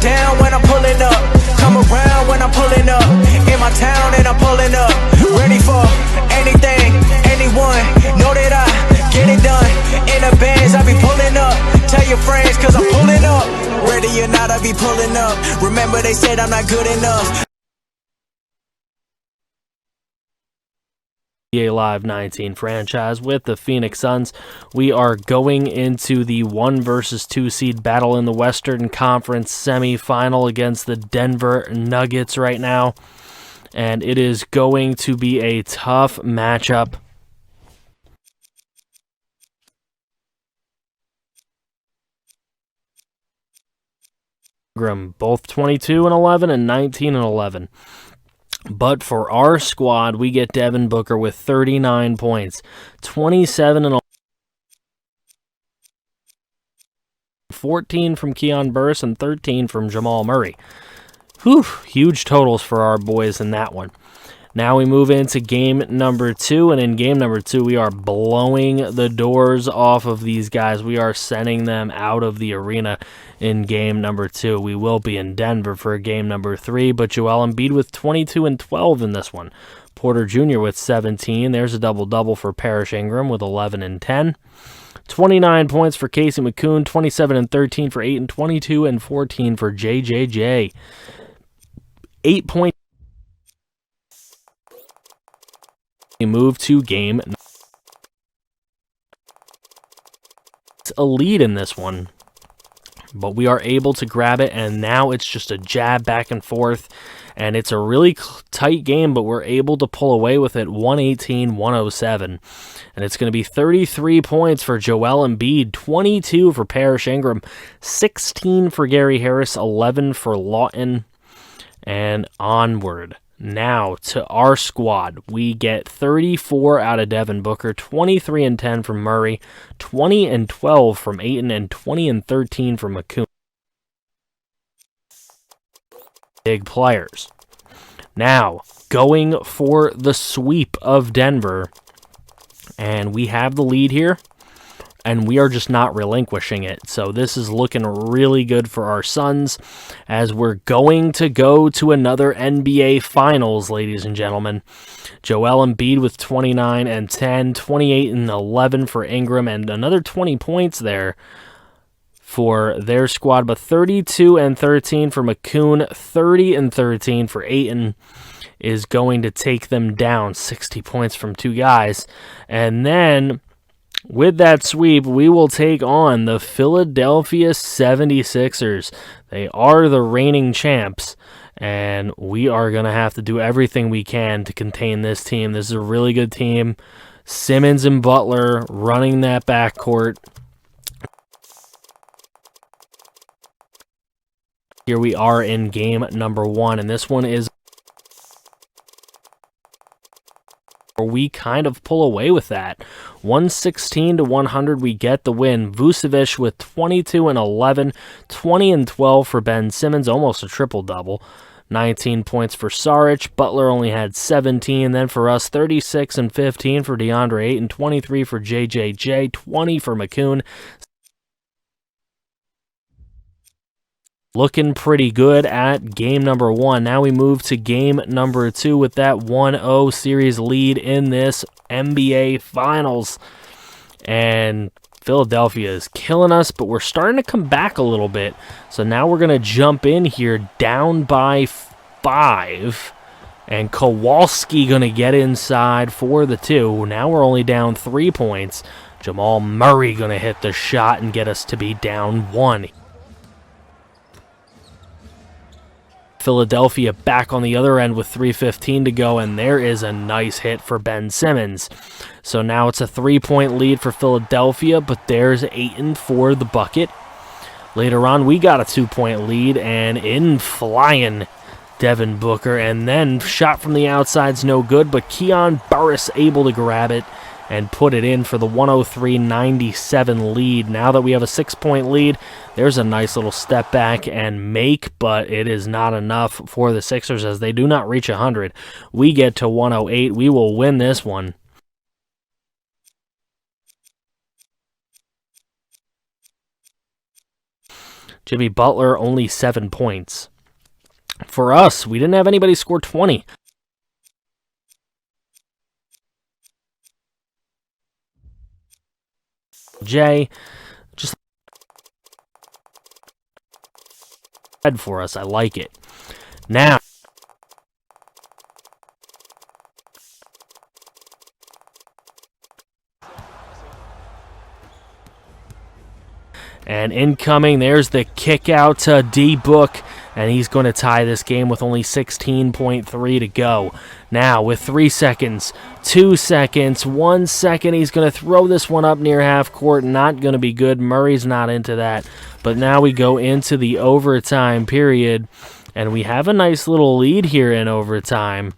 down when I'm pulling up. Come around when I'm pulling up. In my town and I'm pulling up. Ready for anything, anyone. Know that I get it done. In the bands I be pulling up. Tell your friends cause I'm pulling up. Ready or not I be pulling up. Remember they said I'm not good enough. NBA Live 19 franchise with the Phoenix Suns. We are going into the 1 versus 2 seed battle in the Western Conference semifinal against the Denver Nuggets right now. And it is going to be a tough matchup. Both 22-11 and 19-11. But for our squad, we get Devin Booker with 39 points, 27 14 from Keon Burris and 13 from Jamal Murray. Whew, huge totals for our boys in that one. Now we move into game number 2, and in game number 2, we are blowing the doors off of these guys. We are sending them out of the arena in game number 2. We will be in Denver for game number 3, but Joel Embiid with 22 and 12 in this one. Porter Jr. with 17. There's a double-double for Parrish Ingram with 11 and 10. 29 points for Casey McCoon, 27 and 13 for 8, and 22 and 14 for JJJ. 8 points. We move to game. It's a lead in this one, but we are able to grab it, and now it's just a jab back and forth, and it's a really tight game, but we're able to pull away with it 118-107, and it's going to be 33 points for Joel Embiid, 22 for Parrish Ingram, 16 for Gary Harris, 11 for Lawton, and onward. Now to our squad, we get 34 out of Devin Booker, 23 and 10 from Murray, 20 and 12 from Ayton, and 20 and 13 from McCoon. Big players. Now, going for the sweep of Denver, and we have the lead here, and we are just not relinquishing it. So this is looking really good for our Suns as we're going to go to another NBA Finals, ladies and gentlemen. Joel Embiid with 29 and 10, 28 and 11 for Ingram, and another 20 points there for their squad, but 32 and 13 for McCoon, 30 and 13 for Ayton is going to take them down, 60 points from two guys. And then with that sweep, we will take on the Philadelphia 76ers. They are the reigning champs, and we are going to have to do everything we can to contain this team. This is a really good team. Simmons and Butler running that backcourt. Here we are in game number 1, and this one is we kind of pull away with that. 116-100, we get the win. Vucevic with 22 and 11, 20 and 12 for Ben Simmons, almost a triple-double. 19 points for Saric. Butler only had 17. Then for us, 36 and 15 for DeAndre Ayton, 23 for JJJ, 20 for McCoon. Looking pretty good at game number 1. Now we move to game number 2 with that 1-0 series lead in this NBA Finals. And Philadelphia is killing us, but we're starting to come back a little bit. So now we're going to jump in here down by 5. And Kowalski going to get inside for the 2. Now we're only down 3 points. Jamal Murray going to hit the shot and get us to be down 1. Philadelphia back on the other end with 3:15 to go, and there is a nice hit for Ben Simmons. So now it's a 3-point lead for Philadelphia, but there's Ayton for the bucket. Later on, we got a 2-point lead, and in flying Devin Booker, and then shot from the outside's no good, but Keon Burris able to grab it and put it in for the 103-97 lead. Now that we have a 6-point lead, there's a nice little step back and make, but it is not enough for the Sixers as they do not reach 100. We get to 108. We will win this one. Jimmy Butler, only 7 points. For us, we didn't have anybody score 20. Jay, just for us. I like it. Now, and incoming, there's the kick out to D-Book, and he's going to tie this game with only 16.3 to go. Now, with 3 seconds, 2 seconds, 1 second, he's going to throw this one up near half court. Not going to be good. Murray's not into that. But now we go into the overtime period, and we have a nice little lead here in overtime.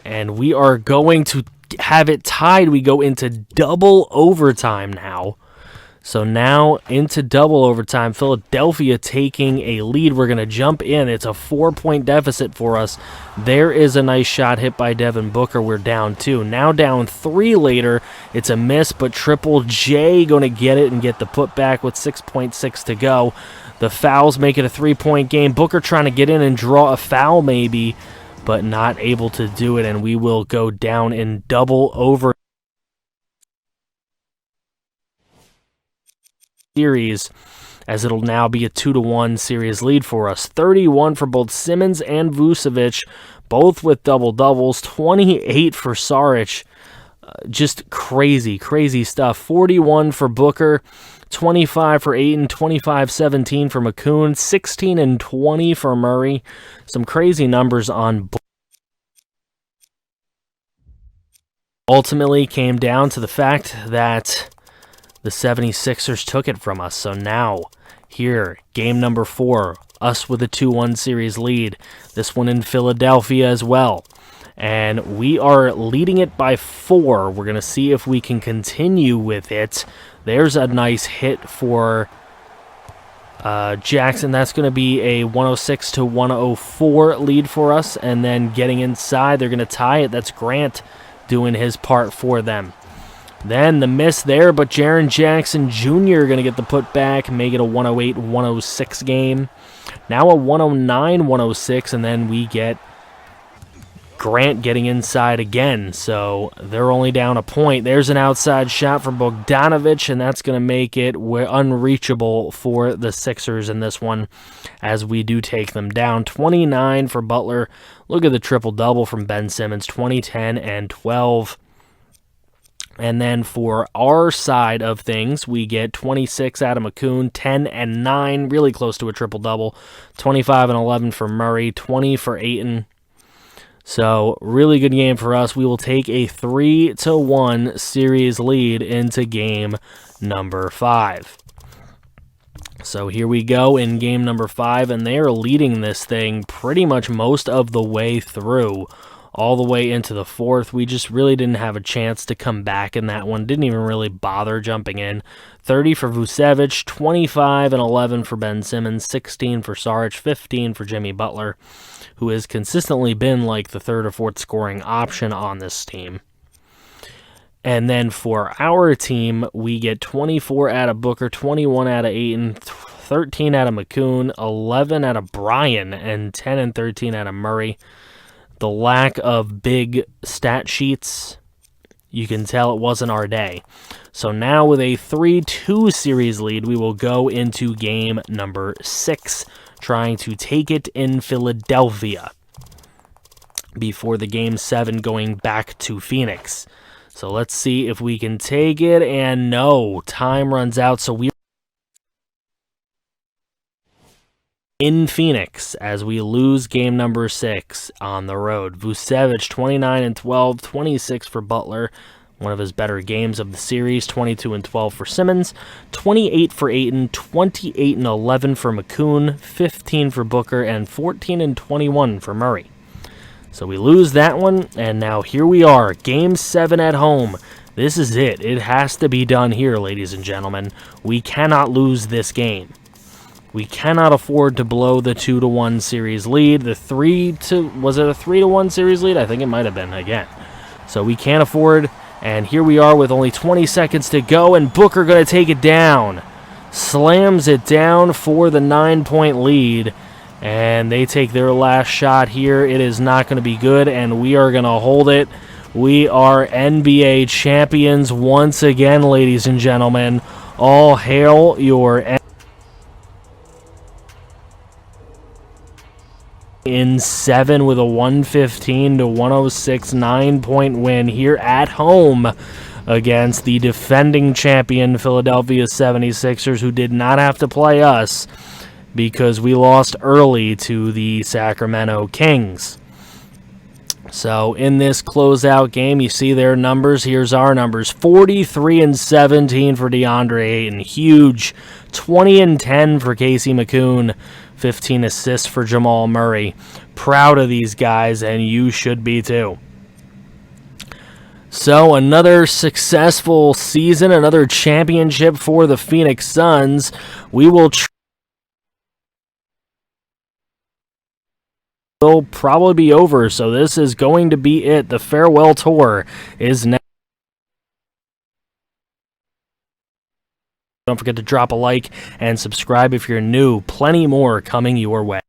And we are going to have it tied. We go into double overtime now. So now into double overtime, Philadelphia taking a lead. We're going to jump in. It's a 4-point deficit for us. There is a nice shot hit by Devin Booker. We're down 2. Now down 3 later. It's a miss, but Triple J going to get it and get the putback with 6.6 to go. The fouls make it a 3-point game. Booker trying to get in and draw a foul maybe, but not able to do it, and we will go down in double overtime. Series, as it'll now be a 2-1 series lead for us. 31 for both Simmons and Vucevic, both with double-doubles. 28 for Saric. Just crazy stuff. 41 for Booker, 25 for Ayton, 25-17 for McCoon, 16 and 20 for Murray. Some crazy numbers on ultimately came down to the fact that the 76ers took it from us. So now, here, game number 4, us with a 2-1 series lead. This one in Philadelphia as well. And we are leading it by 4. We're going to see if we can continue with it. There's a nice hit for Jackson. That's going to be a 106-104 lead for us. And then getting inside, they're going to tie it. That's Grant doing his part for them. Then the miss there, but Jaren Jackson Jr. going to get the putback, make it a 108-106 game. Now a 109-106, and then we get Grant getting inside again. So they're only down a point. There's an outside shot from Bogdanovic, and that's going to make it unreachable for the Sixers in this one, as we do take them down. 29 for Butler. Look at the triple-double from Ben Simmons, 20, 10, and 12. And then for our side of things, we get 26 out of McCoon, 10 and 9, really close to a triple-double. 25 and 11 for Murray, 20 for Ayton. So, really good game for us. We will take a 3-1 series lead into game number 5. So here we go in game number 5, and they are leading this thing pretty much most of the way through. All the way into the 4th. We just really didn't have a chance to come back in that one. Didn't even really bother jumping in. 30 for Vucevic, 25 and 11 for Ben Simmons, 16 for Saric, 15 for Jimmy Butler, who has consistently been like the 3rd or 4th scoring option on this team. And then for our team, we get 24 out of Booker, 21 out of Ayton, 13 out of McCoon, 11 out of Bryan, and 10 and 13 out of Murray. The lack of big stat sheets, you can tell it wasn't our day. So now with a 3-2 series lead, we will go into game number 6, trying to take it in Philadelphia before the game 7 going back to Phoenix. So let's see if we can take it, and no, time runs out, so we in Phoenix as we lose game number 6 on the road. Vucevic, 29 and 12, 26 for Butler, one of his better games of the series. 22 and 12 for Simmons, 28 for Ayton, 28 and 11 for McCoon, 15 for Booker, and 14 and 21 for Murray. So we lose that one, and now here we are, game 7 at home. This is it. It has to be done here, ladies and gentlemen. We cannot lose this game. We cannot afford to blow the 2-1 series lead. Was it a 3-1 series lead? I think it might have been again. So we can't afford, and here we are with only 20 seconds to go, and Booker going to take it down. slams it down for the 9-point lead. And they take their last shot here. It is not going to be good, and we are going to hold it. We are NBA champions once again, ladies and gentlemen. All hail your in 7 with a 115-106 9-point win here at home against the defending champion Philadelphia 76ers, who did not have to play us because we lost early to the Sacramento Kings. So in this closeout game, you see their numbers. Here's our numbers. 43-17 for DeAndre Ayton. Huge. 20-10 for Casey McCoon. 15 assists for Jamal Murray. Proud of these guys, and you should be too. So another successful season, another championship for the Phoenix Suns. We will probably be over, so this is going to be it. The farewell tour is next. Don't forget to drop a like and subscribe if you're new. Plenty more coming your way.